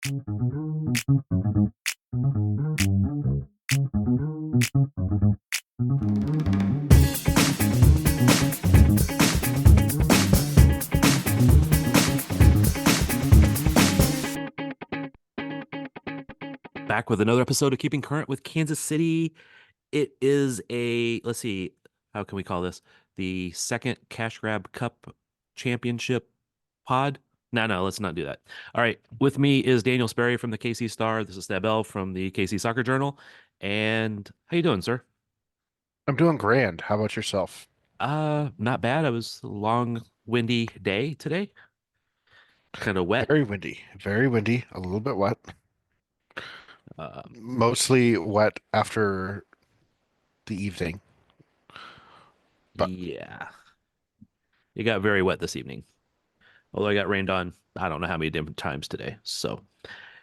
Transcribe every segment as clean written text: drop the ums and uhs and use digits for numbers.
Back with another episode of Keeping Current with Kansas City. It is let's see, how can we call this? The second Cash Grab Cup Championship pod? No, let's not do that. All right. With me is Daniel Sperry from the KC Star. This is Stabell from the KC Soccer Journal. And how you doing, sir? I'm doing grand. How about yourself? Not bad. It was a long, windy day today. Kind of wet. Very windy, a little bit wet. Um, Mostly wet after the evening, but yeah. It got very wet this evening. Although I got rained on, I don't know how many different times today. So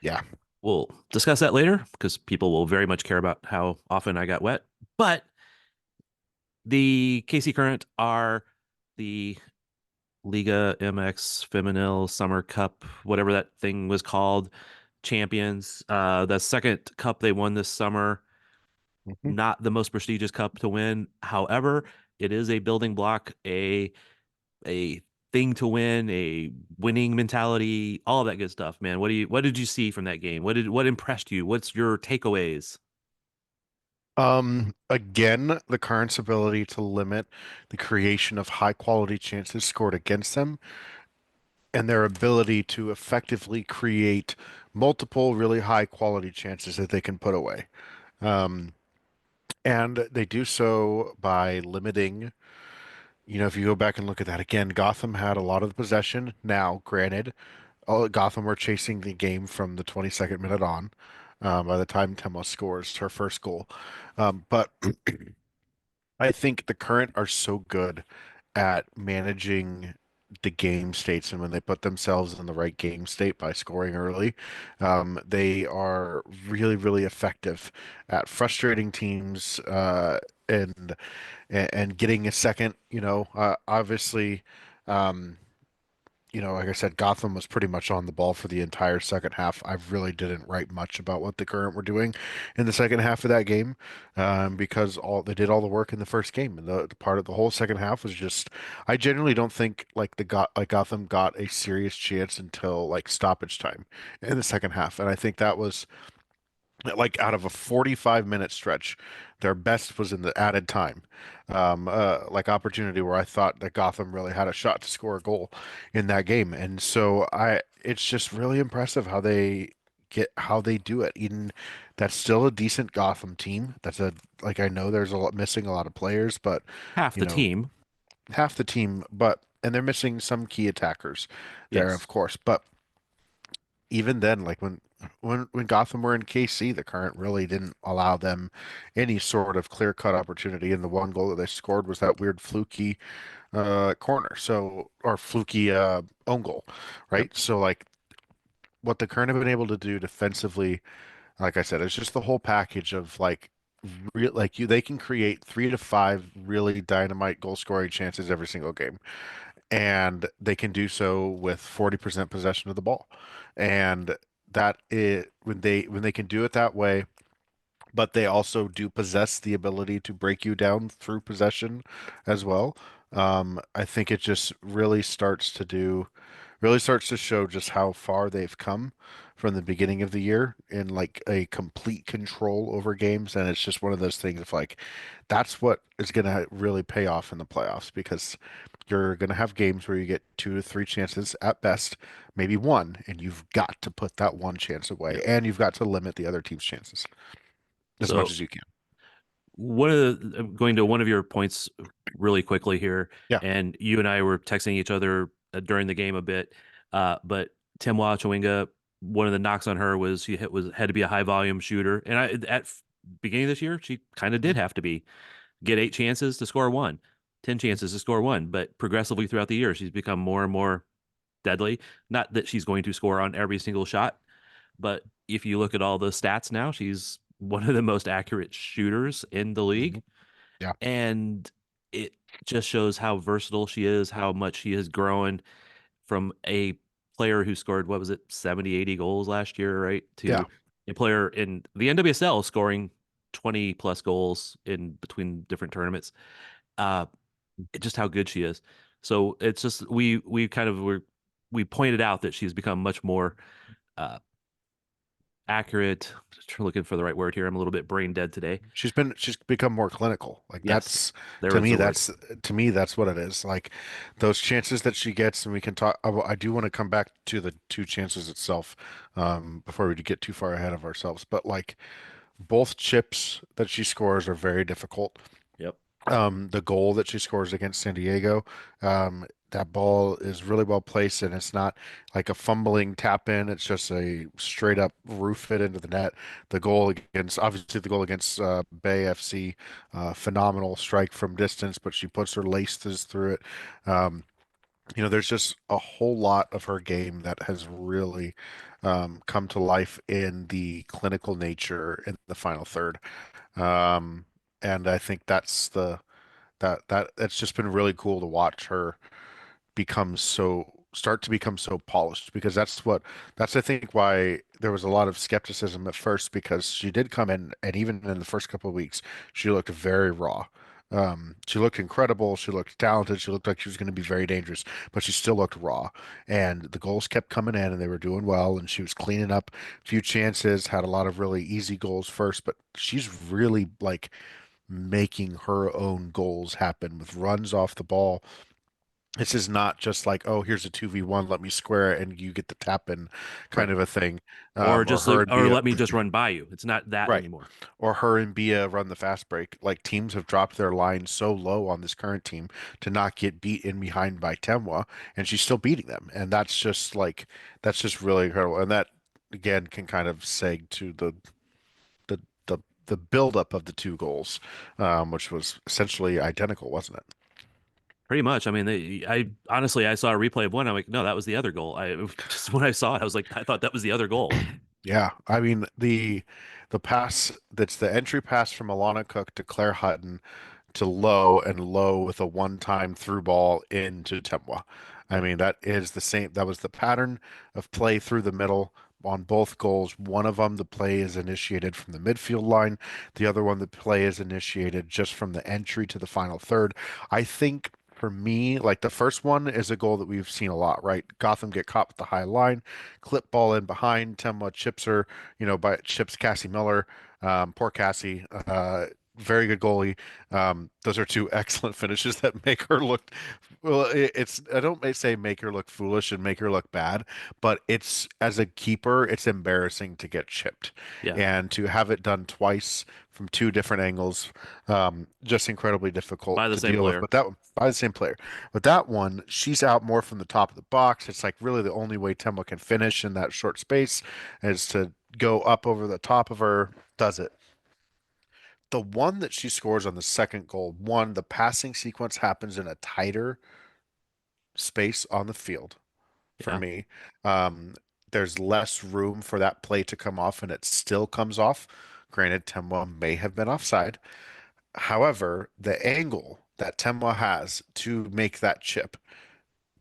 yeah. we'll discuss that later because people will very much care about how often I got wet. But the KC Current are the Liga MX Femenil Summer Cup, whatever that thing was called, champions. The second cup they won this summer, Mhm. not the most prestigious cup to win. However, it is a building block, a thing to win, a winning mentality, all of that good stuff, man. What did you see from that game? What impressed you? What's your takeaways? Again, the Current's ability to limit the creation of high quality chances scored against them and their ability to effectively create multiple really high quality chances that they can put away. Um, and they do so by limiting. If you go back and look at that again, Gotham had a lot of the possession. Now, granted, Gotham were chasing the game from the 22nd minute on. By the time Temo scores her first goal, but I think the Current are so good at managing the game states, and when they put themselves in the right game state by scoring early, they are really, really effective at frustrating teams and and getting a second. Obviously. Um, like I said, Gotham was pretty much on the ball for the entire second half. I really didn't write much about what the Current were doing in the second half of that game, because all they did all the work in the first game, and the part of the whole second half was just. I generally don't think like Gotham got a serious chance until like stoppage time in the second half, and I think that was like out of a 45-minute stretch, their best was in the added time, like opportunity where I thought that Gotham really had a shot to score a goal in that game. And so it's just really impressive how they do it. Even that's still a decent Gotham team. Like I know there's missing a lot of players, but Half you the know, team. half the team, and they're missing some key attackers there, Yes. of course, but even then, like when Gotham were in KC, the Current really didn't allow them any sort of clear-cut opportunity. And the one goal that they scored was that weird fluky corner, or fluky own goal, Yep. right? So like what the Current have been able to do defensively, like I said, it's just the whole package of like they can create 3 to 5 really dynamite goal scoring chances every single game, and they can do so with 40% possession of the ball. And that is when they can do it that way, but they also do possess the ability to break you down through possession as well. I think it just really starts to show just how far they've come from the beginning of the year in like a complete control over games. And it's just one of those things of like, that's what is going to really pay off in the playoffs, because you're going to have games where you get 2 to 3 chances at best, maybe one, and you've got to put that one chance away, Yep. and you've got to limit the other team's chances as much So as you can. I'm going to one of your points really quickly here, Yeah. and you and I were texting each other during the game a bit. But Timwa Chawinga, one of the knocks on her was had to be a high volume shooter, and beginning of this year she kind of Mhm. did have to get 8 chances to score one, 10 chances to score one, but progressively throughout the year she's become more and more deadly. Not that she's going to score on every single shot, but if you look at all the stats now, she's one of the most accurate shooters in the Mhm. league. Yeah. And it just shows how versatile she is, how much she has grown from a player who scored, what was it, 70, 80 goals last year, right? Yeah. To a player in the NWSL scoring 20 plus goals in between different tournaments. Uh, just how good she is. So it's just we kind of we pointed out that she's become much more uh, accurate. Looking for the right word here. I'm a little bit brain dead today. She's become more clinical. Like Yes, that's there to was me the word. that's to me that's what it is. Like those chances that she gets, and we can talk. I do want to come back to the two chances itself, before we get too far ahead of ourselves. But like both chips that she scores are very difficult. Yep. The goal that she scores against San Diego, that ball is really well placed, and it's not like a fumbling tap in. It's just a straight up roof it into the net. The goal against, obviously, the goal against Bay FC, phenomenal strike from distance, but she puts her laces through it. Um, there's just a whole lot of her game that has really come to life in the clinical nature in the final third. Um, and I think that's just been really cool to watch her start to become so polished, because that's I think why there was a lot of skepticism at first, because she did come in, and even in the first couple of weeks she looked very raw. She looked incredible, she looked talented, she looked like she was going to be very dangerous, but she still looked raw, and the goals kept coming in and they were doing well, and she was cleaning up a few chances, had a lot of really easy goals first, but she's really like making her own goals happen with runs off the ball. This is not just like, oh, here's a 2v1, let me square it and you get the tap in kind Right. of a thing. Or Or just her and or Bia, let me just run by you. It's not that right. anymore. Or her and Bia run the fast break. Like teams have dropped their line so low on this current team to not get beat in behind by Temwa, and she's still beating them. And that's just really incredible. And that again can kind of seg to the the the buildup of the two goals, which was essentially identical, wasn't it? Pretty much. I mean, I honestly I saw a replay of one. I'm like, no, that was the other goal. I just when I saw it, I was like, I thought that was the other goal. Yeah, I mean the pass that's the entry pass from Alana Cook to Claire Hutton to Lowe, and Lowe with a one-time through ball into Temwa. I mean, that is the same. That was the pattern of play through the middle on both goals. One of them, the play is initiated from the midfield line. The other one, the play is initiated just from the entry to the final third. I think for me, like the first one is a goal that we've seen a lot, right? Gotham get caught with the high line, clip ball in behind. Temwa chips her, by chips Cassie Miller. Poor Cassie. Very good goalie. Those are two excellent finishes that make her look, well, it's, I don't may say make her look foolish and make her look bad, but it's, as a keeper, it's embarrassing to get chipped, Yeah, and to have it done twice from two different angles, just incredibly difficult by the to same deal with. player. But that one, by the same player. But that one, she's out more from the top of the box. It's like really the only way Temba can finish in that short space is to go up over the top of her, does it. The one that she scores on the second goal, one, the passing sequence happens in a tighter space on the field for Yeah, me. Um, there's less room for that play to come off, and it still comes off. Granted, Temwa may have been offside. However, the angle that Temwa has to make that chip,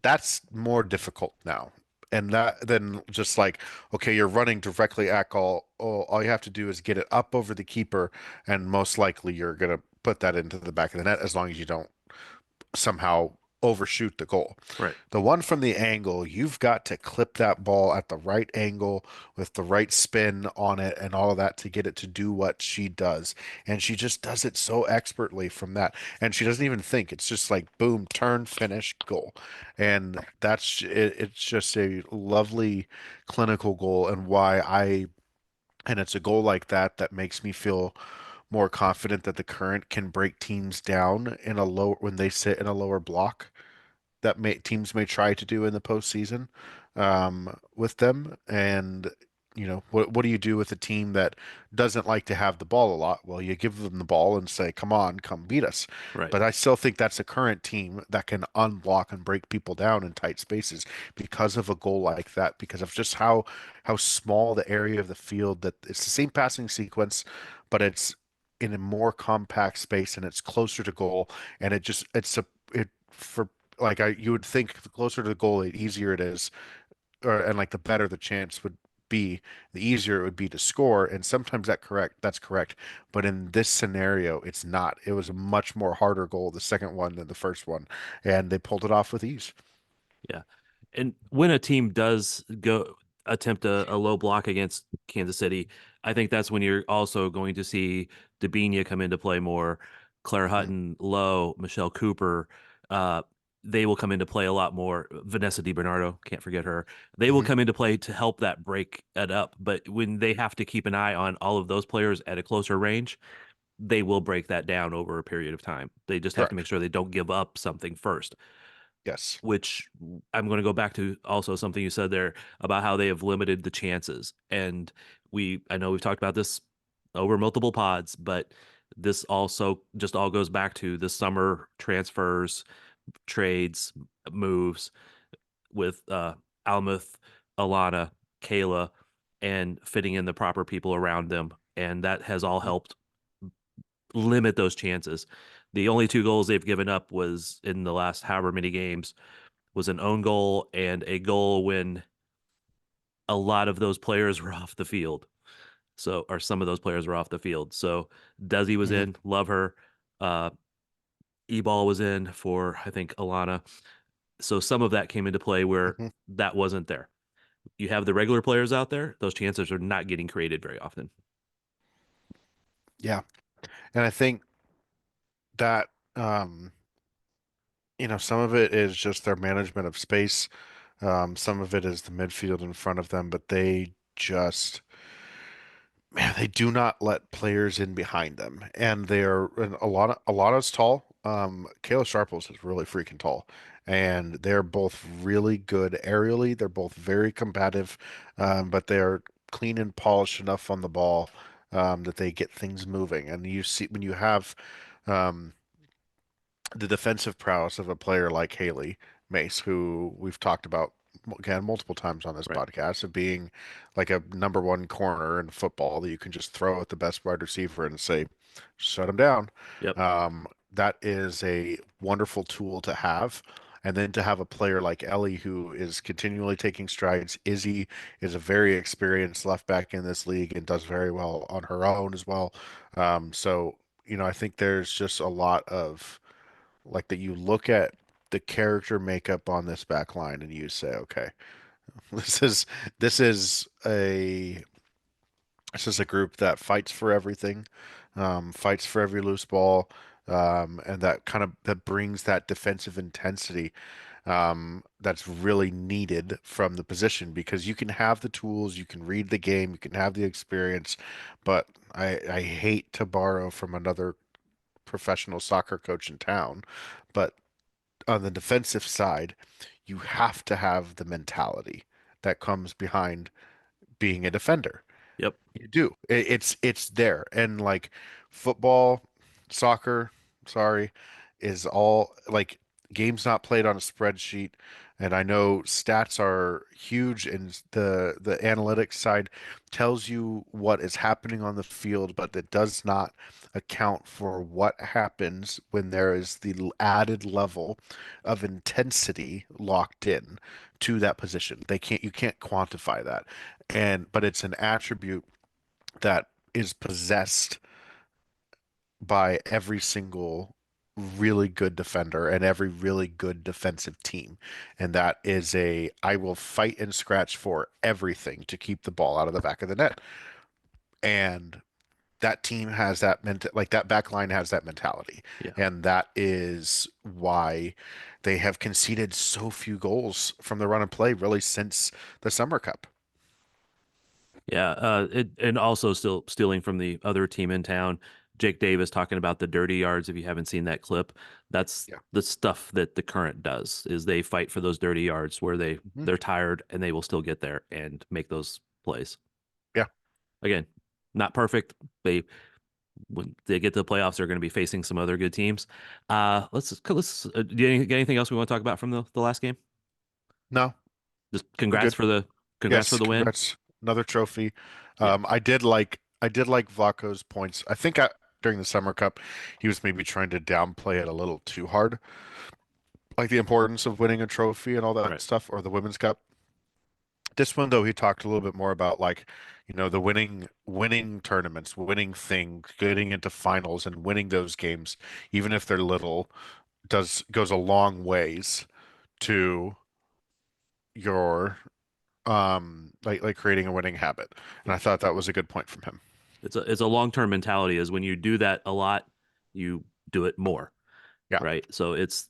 that's more difficult now. And that then just like, okay, you're running directly at goal. Oh, all you have to do is get it up over the keeper, and most likely you're gonna put that into the back of the net as long as you don't somehow overshoot the goal. right. The one from the angle, you've got to clip that ball at the right angle with the right spin on it and all of that to get it to do what she does. And she just does it so expertly from that. And she doesn't even think. It's just like boom, turn, finish, goal. And that's it, it's just a lovely clinical goal, and and it's a goal like that that makes me feel more confident that the current can break teams down in a low when they sit in a lower block that teams may try to do in the postseason, with them. And what do you do with a team that doesn't like to have the ball a lot? Well, you give them the ball and say, "Come on, come beat us." Right. But I still think that's a current team that can unblock and break people down in tight spaces because of a goal like that, because of just how small the area of the field, that it's the same passing sequence, but it's in a more compact space and it's closer to goal, and it just it's a it for like I you would think the closer to the goal, the easier it is and like the better the chance would be, the easier it would be to score. And sometimes that's correct. But in this scenario, it's not. It was a much more harder goal, the second one, than the first one, and they pulled it off with ease. Yeah. And when a team does go attempt a low block against Kansas City, I think that's when you're also going to see Dabinia come into play more, Claire Hmm. Hutton low, Michelle Cooper. Uh, they will come into play a lot more. Vanessa DiBernardo, can't forget her. They will Hmm. come into play to help that break it up. But when they have to keep an eye on all of those players at a closer range, they will break that down over a period of time. They just have to make Correct. sure they don't give up something first, Yes. which I'm going to go back to also something you said there about how they have limited the chances. And I know we've talked about this over multiple pods, but this also just all goes back to the summer transfers, trades, moves with Almuth, Alana, Kayla, and fitting in the proper people around them. And that has all Mhm. helped limit those chances. The only two goals they've given up was in the last however many games was an own goal and a goal when a lot of those players were off the field. So, or some of those players were off the field. So, Desi was Mhm. in, love her. Uh, Eball was in for, I think, Alana. So, some of that came into play where Mhm. that wasn't there. You have the regular players out there, those chances are not getting created very often. Yeah. And I think that some of it is just their management of space. Some of it is the midfield in front of them, but they just, man, they do not let players in behind them, and they're and a lot is tall. Kayla Sharples is really freaking tall, and they're both really good aerially. They're both very combative, but they're clean and polished enough on the ball that they get things moving. And you see when you have um, the defensive prowess of a player like Haley Mace, who we've talked about again multiple times on this Right. podcast, of being like a number one corner in football that you can just throw at the best wide receiver and say, shut him down. Yep. That is a wonderful tool to have. And then to have a player like Ellie who is continually taking strides. Izzy is a very experienced left back in this league and does very well on her own as well. I think there's just a lot of like that you look at the character makeup on this back line and you say, okay, this is this is a this is a group that fights for everything, fights for every loose ball, and that brings that defensive intensity that's really needed from the position because you can have the tools, you can read the game, you can have the experience, but I hate to borrow from another professional soccer coach in town, but on the defensive side, you have to have the mentality that comes behind being a defender. Yep. You do. It's there. And like football, soccer, sorry, is all like games not played on a spreadsheet. And I know stats are huge and the analytics side tells you what is happening on the field, but it does not account for what happens when there is the added level of intensity locked in to that position. You can't quantify that. But it's an attribute that is possessed by every single really good defender and every really good defensive team. And that is I will fight and scratch for everything to keep the ball out of the back of the net. And that team has that back line has that mentality. Yeah. And that is why they have conceded so few goals from the run and play really since the Summer Cup. Yeah, and also still stealing from the other team in town. Jake Davis talking about the dirty yards. If you haven't seen that clip, that's Yeah. the stuff that the Current does. Is they fight for those dirty yards where Mhm. they're tired and they will still get there and make those plays. Yeah. Again, not perfect. They When they get to the playoffs, they're going to be facing some other good teams. Let's. Do you get anything else we want to talk about from the last game? No, Just we're good. congrats for Yes, the win. congrats. Another trophy. Yeah. I did like Vlaco's points. I think during the Summer Cup, he was maybe trying to downplay it a little too hard, like the importance of winning a trophy and all that Right. stuff, or the Women's Cup. This one though, he talked a little bit more about like, the winning tournaments, winning things, getting into finals and winning those games, even if they're little, does goes a long ways to your like creating a winning habit. And Yeah. I thought that was a good point from him. It's a long-term mentality is when you do that a lot, you do it more, Yeah. right? So it's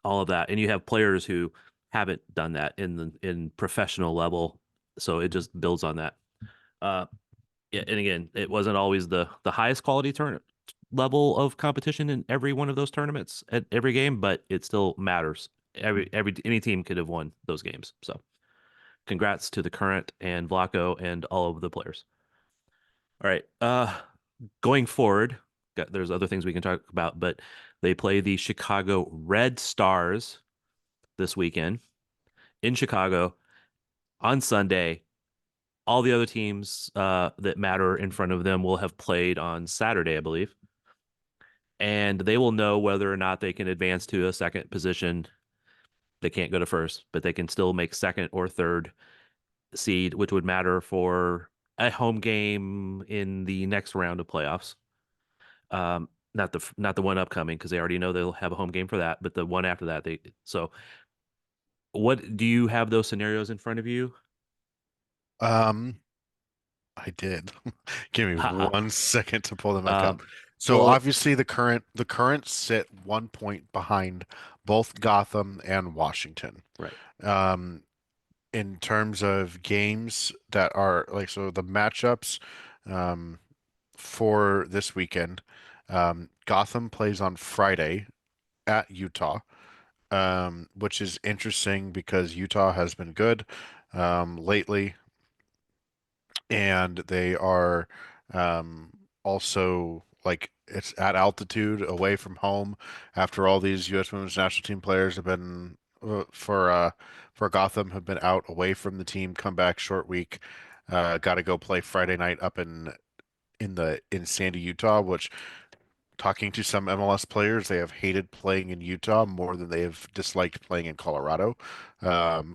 all of that. And you have players who haven't done that in professional level, so it just builds on that. Uh yeah, and again, it wasn't always the highest quality turn level of competition in every one of those tournaments at every game, but it still matters. Every any team could have won those games. So congrats to the current and Vlaco and all of the players. All right. Going forward, there's other things we can talk about, but they play the Chicago Red Stars this weekend in Chicago on Sunday. All the other teams that matter in front of them will have played on Saturday, I believe, and they will know whether or not they can advance to a second position. They can't go to first, but they can still make second or third seed, which would matter for a home game in the next round of playoffs. Not the one upcoming because they already know they'll have a home game for that, but the one after that they so what do you have those scenarios in front of you? Um, I did. Give me Haha. 1 second to pull them back up. Um, So well, obviously the current sit 1 point behind both Gotham and Washington. right. Um, in terms of games that are like so the matchups um for this weekend, Gotham plays on Friday at Utah, which is interesting because Utah has been good lately, and they are also like it's at altitude away from home after all these U.S. women's national team players have been for Gotham have been out away from the team, come back short week, got to go play Friday night up in Sandy, Utah, which talking to some MLS players, they have hated playing in Utah more than they have disliked playing in Colorado.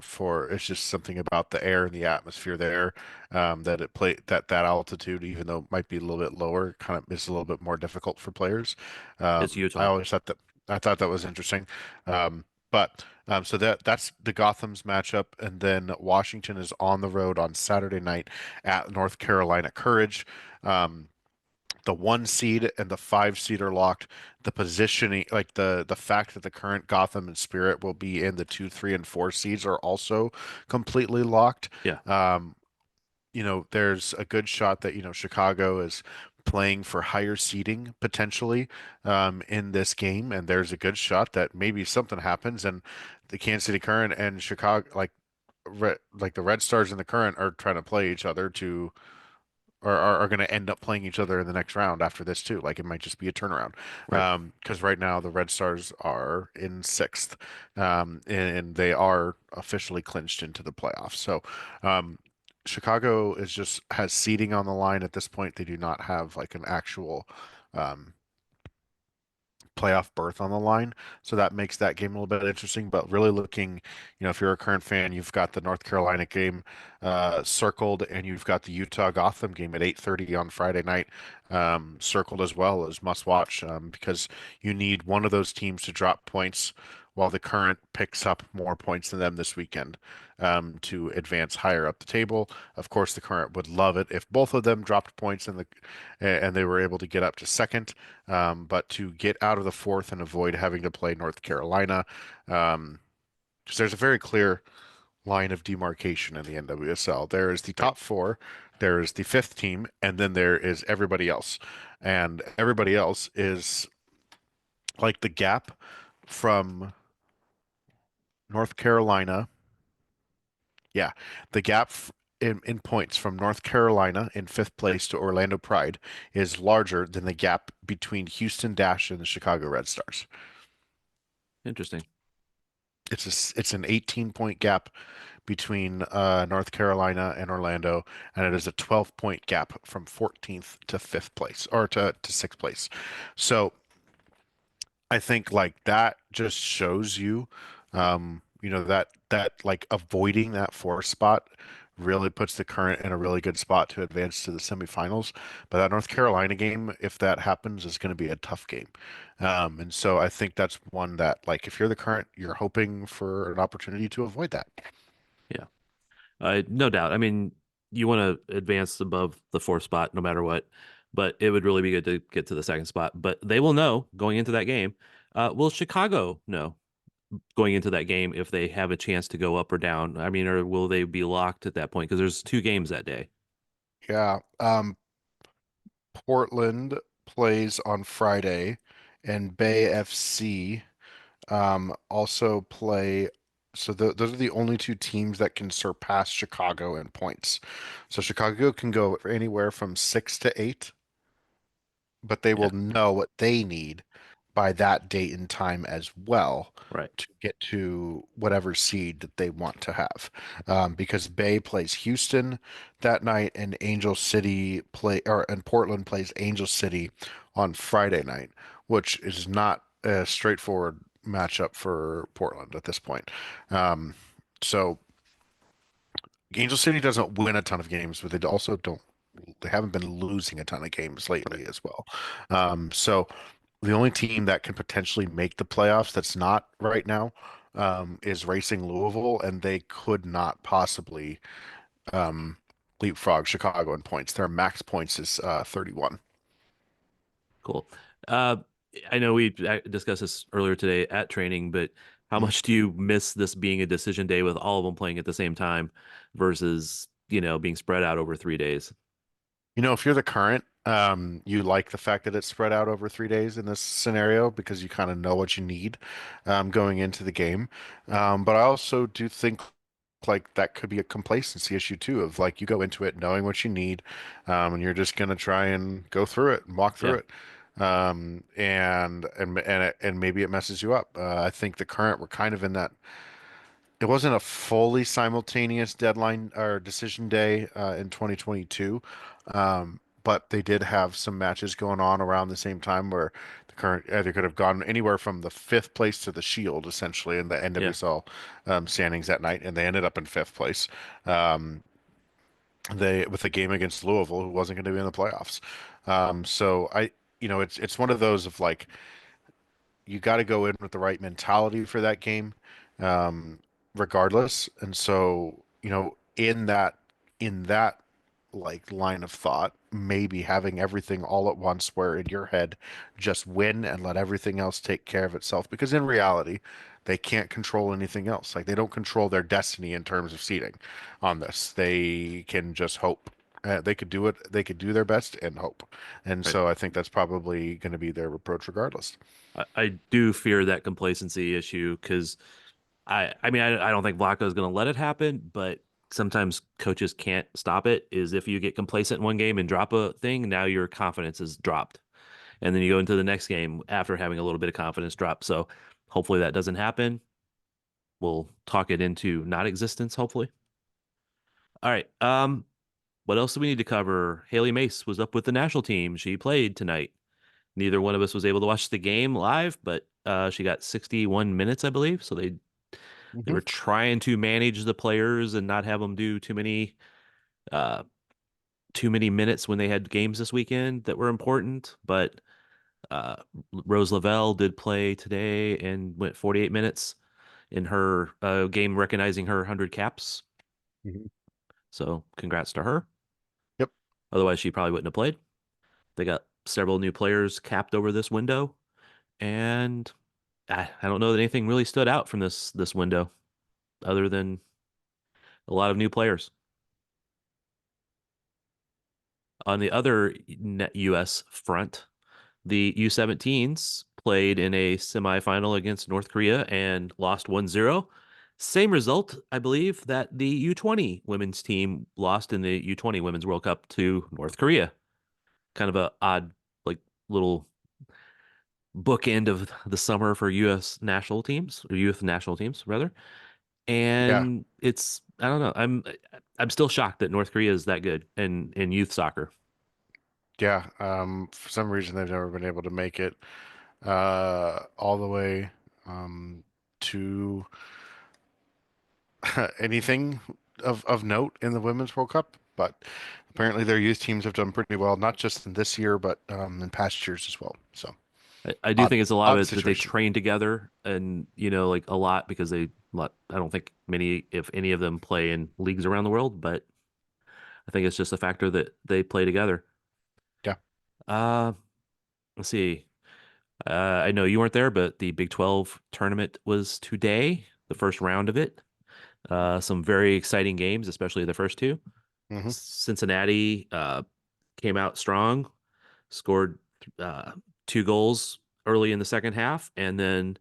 For it's just something about the air and the atmosphere there, that that altitude, even though it might be a little bit lower, kind of is a little bit more difficult for players. It's I Utah. always thought that I thought that was interesting. So that's the Gotham's matchup, and then Washington is on the road on Saturday night at North Carolina Courage. Um, the 1 seed and the 5 seed are locked. The positioning, like the fact that the current Gotham and Spirit will be in the 2, 3, and 4 seeds are also completely locked. Yeah, Um, there's a good shot that, Chicago is playing for higher seeding potentially in this game, and there's a good shot that maybe something happens and the Kansas City Current and Chicago, like the Red Stars and the Current are trying to play each other to or are going to end up playing each other in the next round after this too. Like it might just be a turnaround. right. Because right now the Red Stars are in sixth, and they are officially clinched into the playoffs. So, um, Chicago is just has seeding on the line at this point. They do not have like an actual um, playoff berth on the line. So that makes that game a little bit interesting. But really looking, if you're a current fan, you've got the North Carolina game circled, and you've got the Utah Gotham game at 8:30 on Friday night circled as well as must watch, because you need one of those teams to drop points while the current picks up more points than them this weekend, to advance higher up the table. Of course, the current would love it if both of them dropped points and they were able to get up to second, but to get out of the fourth and avoid having to play North Carolina, because there's a very clear line of demarcation in the NWSL. There is the Right. top four, there is the fifth team, and then there is everybody else. And everybody else is like the gap from North Carolina. Yeah, the gap in points from North Carolina in fifth place to Orlando Pride is larger than the gap between Houston Dash and the Chicago Red Stars. Interesting. It's an 18-point gap between North Carolina and Orlando, and it is a 12-point gap from 14th to fifth place or to sixth place. So I think like that just shows you, that like avoiding that fourth spot really puts the Current in a really good spot to advance to the semifinals. But that North Carolina game, if that happens, is going to be a tough game. And so I think that's one that, like, if you're the Current, you're hoping for an opportunity to avoid that. Yeah. No doubt. I mean, you want to advance above the fourth spot no matter what, but it would really be good to get to the second spot. But they will know going into that game. Will Chicago know going into that game if they have a chance to go up or down? I mean, or will they be locked at that point? Because there's two games that day. Yeah. Portland plays on Friday, and Bay FC also play. So those are the only two teams that can surpass Chicago in points. So Chicago can go anywhere from 6 to 8, but they Yeah. will know what they need by that date and time as well Right. to get to whatever seed that they want to have. Because Bay plays Houston that night, and Angel City play or and Portland plays Angel City on Friday night, which is not a straightforward matchup for Portland at this point. So Angel City doesn't win a ton of games, but they also don't. They haven't been losing a ton of games lately as well. So the only team that can potentially make the playoffs that's not right now is Racing Louisville, and they could not possibly um, leapfrog Chicago in points. Their max points is 31. Cool. Uh, I know we discussed this earlier today at training, but how Mhm. much do you miss this being a decision day with all of them playing at the same time versus, being spread out over 3 days? If you're the Current, you like the fact that it's spread out over 3 days in this scenario because you kind of know what you need going into the game. But I also do think like that could be a complacency issue too, of like you go into it knowing what you need, and you're just gonna try and go through it and walk through Yeah, it. And maybe it messes you up. I think the Current were kind of in that. It wasn't a fully simultaneous deadline or decision day in 2022, but they did have some matches going on around the same time where the Current either could have gone anywhere from the fifth place to the Shield, essentially, in the yeah, NWSL standings that night, and they ended up in fifth place. Um, they with a game against Louisville, who wasn't going to be in the playoffs. So it's one of those of like you got to go in with the right mentality for that game, um, regardless. And so, in that like line of thought, maybe having everything all at once where in your head just win and let everything else take care of itself. Because in reality, they can't control anything else. Like they don't control their destiny in terms of seeding on this. They can just hope. They could do it. They could do their best and hope. And right. so I think that's probably going to be their approach regardless. I do fear that complacency issue because I mean, I don't think Vlaco is going to let it happen, but sometimes coaches can't stop it. Is if you get complacent in one game and drop a thing, now your confidence is dropped. And then you go into the next game after having a little bit of confidence drop. So hopefully that doesn't happen. We'll talk it into not existence, hopefully. All right. What else do we need to cover? Haley Mace was up with the national team. She played tonight. Neither one of us was able to watch the game live, but she got 61 minutes, I believe. So they Mhm. were trying to manage the players and not have them do uh too many minutes when they had games this weekend that were important. But uh Rose Lavelle did play today and went 48 minutes in her game recognizing her 100 caps. Mhm. So congrats to her. Yep. Otherwise, she probably wouldn't have played. They got several new players capped over this window, and I don't know that anything really stood out from this window other than a lot of new players. On the other U.S. front, the U17s played in a semifinal against North Korea and lost 1-0. Same result, I believe, that the U20 women's team lost in the U20 Women's World Cup to North Korea. Kind of a odd, like, little bookend of the summer for U.S. national teams or youth national teams rather. Yeah. And I don't know. I'm still shocked that North Korea is that good in youth soccer. Yeah. For some reason, they've never been able to make it all the way to anything. of note in the Women's World Cup, but apparently their youth teams have done pretty well, not just in this year, but in past years as well. So I do odd, think it's a lot of odd it that they situation. train together and, like a lot because I don't think many, if any of them play in leagues around the world, but I think it's just a factor that they play together. Yeah. Uh, let's see. I know you weren't there, but the Big 12 tournament was today, the first round of it. Some very exciting games, especially the first two. Hmm. Cincinnati came out strong, scored uh, 2 goals early in the second half, and then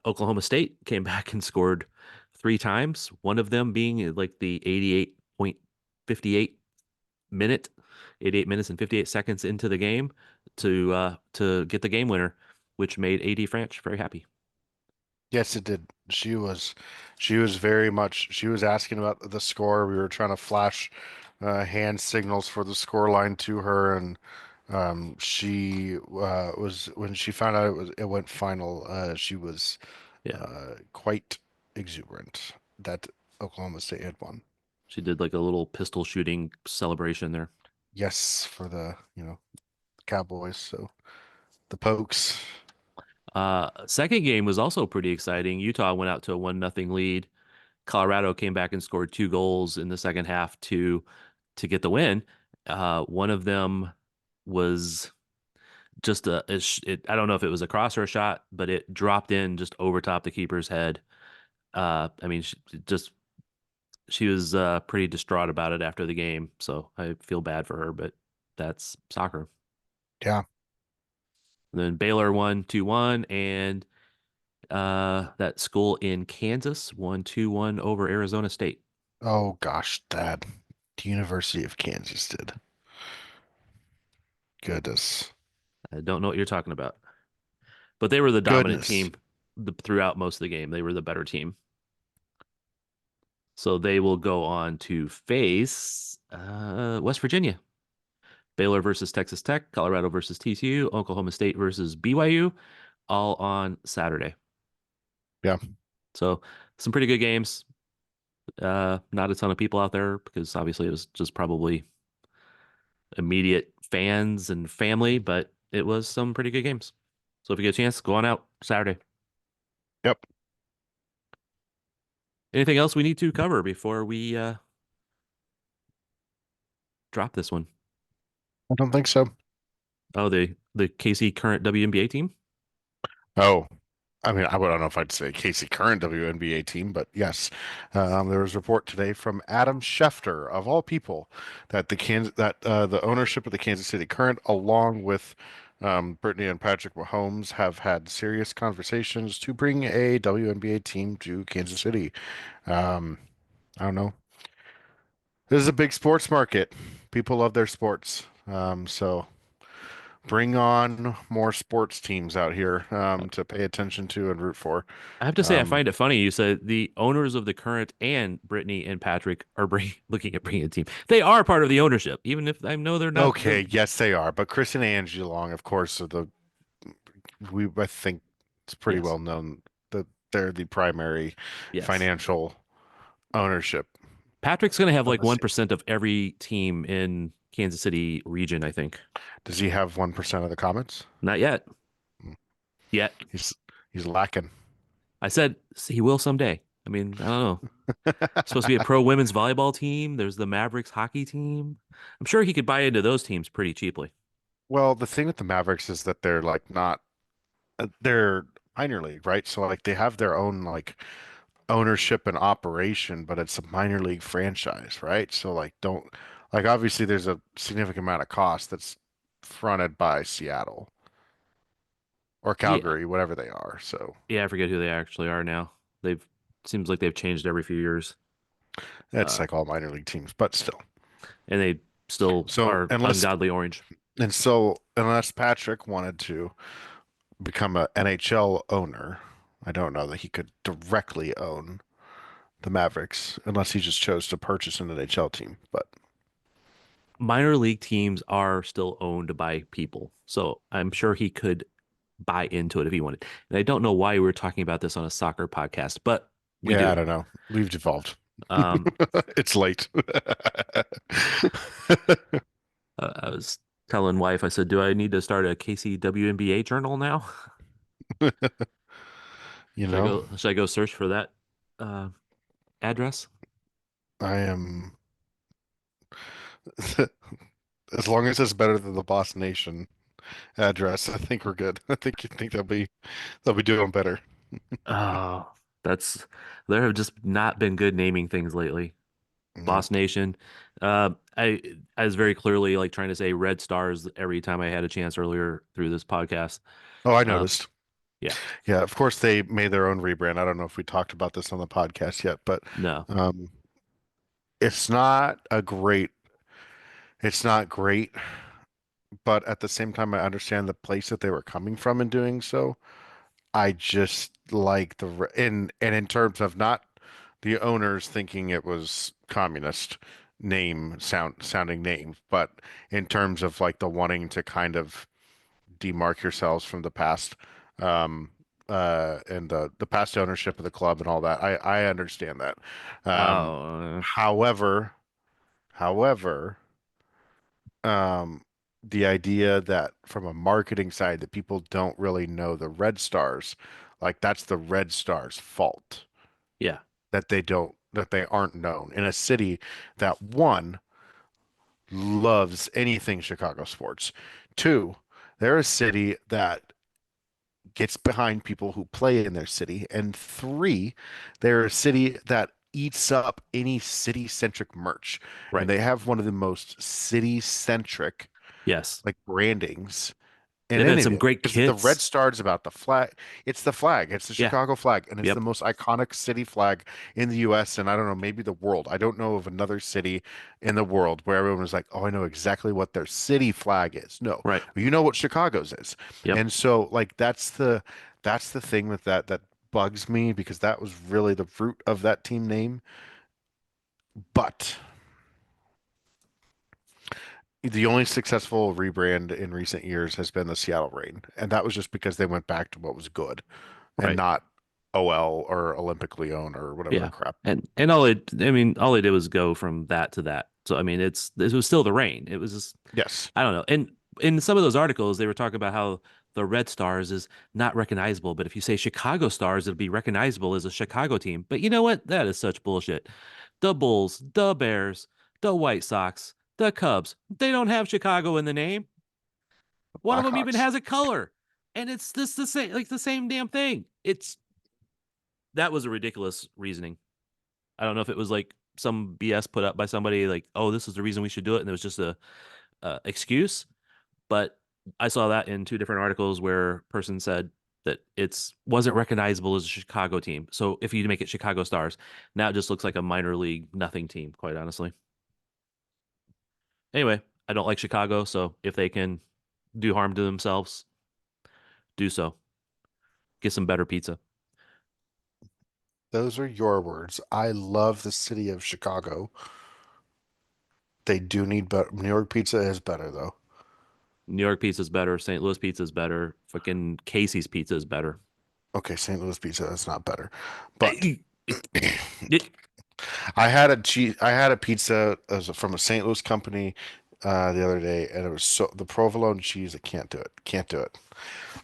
Oklahoma State came back and scored 3 times, one of them being like the 88.58 minute, 88 minutes and 58 seconds into the game to get the game winner, which made AD French very happy. Yes, it did. She was very much, she was asking about the score. We were trying to flash hand signals for the score line to her, and she was when she found out it went final, she was Yeah, quite exuberant that Oklahoma State had won. she did like a little pistol shooting celebration there. Yes, for the, Cowboys. So the Pokes. Second game was also pretty exciting. Utah went out to a 1-0 lead. Colorado came back and scored 2 goals in the second half to get the win. One of them was just I don't know if it was a cross or a shot, but it dropped in just over top the keeper's head. I mean, she was pretty distraught about it after the game, so I feel bad for her, but that's soccer. Yeah. And then Baylor won 2-1, and that school in Kansas won 2-1 over Arizona State. Oh gosh, Dad. The University of Kansas did. Goodness. I don't know what you're talking about, but they were the dominant Goodness. team throughout most of the game. They were the better team. So they will go on to face West Virginia. Baylor versus Texas Tech, Colorado versus TCU, Oklahoma State versus BYU, all on Saturday. Yeah. So some pretty good games. Not a ton of people out there because obviously it was just probably immediate fans and family, but it was some pretty good games. So if you get a chance, go on out Saturday. Yep. Anything else we need to cover before we drop this one? I don't think so. Oh, the KC current WNBA team. Oh, I mean, I don't know if I'd say Casey current WNBA team, but yes, there was a report today from Adam Schefter, of all people, that the ownership of the Kansas City Current, along with Brittany and Patrick Mahomes, have had serious conversations to bring a WNBA team to Kansas City. Um, I don't know. This is a big sports market. People love their sports. So bring on more sports teams out here to pay attention to and root for. I have to say, I Um, find it funny. You said the owners of the current and Brittany and Patrick are looking at bringing a team. They are part of the ownership, even if I know they're not the. okay, yes, they are. But Chris and Angie Long, of course, are I think it's pretty Yes, well known that they're the primary yes. financial ownership Patrick's going to have of like the city. 1% of every team in Kansas City region, I think. Does he have 1% of the comments? Not yet. Hmm. Yet. He's he's lacking. I said he will someday. I mean, I don't know. Supposed to be a pro women's volleyball team. There's the Mavericks hockey team. I'm sure he could buy into those teams pretty cheaply. Well, the thing with the Mavericks is that they're like not they're minor league, right? So like they have their own like ownership and operation, but it's a minor league franchise, right? So like don't like obviously there's a significant amount of cost that's fronted by Seattle or Yeah. Calgary, whatever they are. So Yeah, I forget who they actually are now. They've seems like they've changed every few years. that's Uh, like all minor league teams, but still. and they still So are ungodly orange. unless Patrick wanted to become a NHL owner, I don't know that he could directly own the Mavericks unless he just chose to purchase an NHL team. But Minor league teams are still owned by people. So I'm sure he could buy into it if he wanted. And I don't know why we're talking about this on a soccer podcast, but we yeah, I do. don't know. We've devolved. Um, It's late. I was telling wife, I said, "Do I need to start a KCWNBA journal now? You Should I know, go? Should I go search for that uh, address?" I am as long as it's better than the Boss Nation address, I think we're good. I think they'll be doing better. Oh, that's there have just not been good naming things lately. No. Boss Nation. I was very clearly like trying to say Red Stars every time I had a chance earlier through this podcast. Oh, I Uh, noticed. yeah, Yeah, of course they made their own rebrand. I don't know if we talked about this on the podcast yet, but no, um it's not a great it's not great, but at the same time I understand the place that they were coming from in doing so. I just like in terms of not the owners thinking it was communist sounding name, but in terms of like the wanting to kind of demark yourselves from the past, um, and the past ownership of the club and all that. I understand that. Um, oh, however, however, um, the idea that from a marketing side that people don't really know the Red Stars, like that's the Red Stars' fault yeah, that they aren't known in a city that one loves anything Chicago sports. Two, they're a city that gets behind people who play in their city. And three, they're a city that eats up any city-centric merch. And right, they have one of the most city-centric yes. like brandings in They've had some anything. great Because the Red kits. Star is about the flag. It's the flag. It's the Yeah, Chicago flag, and it's the yep, most iconic city flag in the U.S. and I don't know, maybe the world. I don't know of another city in the world where everyone was like, "Oh, I know exactly what their city flag is." No, right, but you know what Chicago's is, yep. and so like that's the thing with that bugs me because that was really the root of that team name. But the only successful rebrand in recent years has been the Seattle Rain, and that was just because they went back to what was good and Right. not OL or Olympic Lyon or whatever Yeah. crap. And I mean, all they did was go from that to that. So I mean, it was still the rain. It was just, Yes. I don't know. And in some of those articles, they were talking about how the Red Stars is not recognizable, but if you say Chicago Stars, it'll be recognizable as a Chicago team. But you know what? That is such bullshit. The Bulls, the Bears, the White Sox, the Cubs, they don't have Chicago in the name. One of them even Blackhawks. has a color. And it's just the same, like the same damn thing. It's that was a ridiculous reasoning. I don't know if it was like some BS put up by somebody like, "Oh, this is the reason we should do it," and it was just a excuse. But I saw that in two different articles where a person said that it's wasn't recognizable as a Chicago team. So if you make it Chicago Stars, now it just looks like a minor league nothing team, quite honestly. Anyway, I don't like Chicago, so if they can do harm to themselves, do so. Get some better pizza. Those are your words. I love the city of Chicago. They do need better. New York pizza is better though. New York pizza is better. St. Louis pizza is better. Fucking Casey's pizza is better. Okay, St. Louis pizza is not better. But It, it, I had a pizza from a St. Louis company the other day, and it was so the provolone cheese. I can't do it. Can't do it.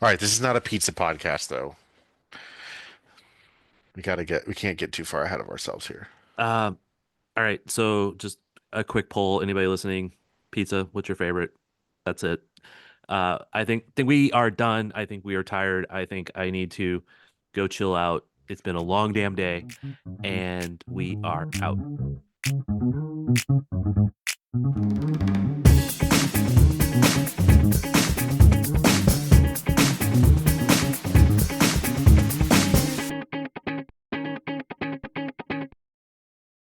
All right, this is not a pizza podcast though. We can't get too far ahead of ourselves here. uh, all right. So just a quick poll. Anybody listening? Pizza, what's your favorite? That's it. I think we are done. I think we are tired. I think I need to go chill out. It's been a long damn day, and we are out.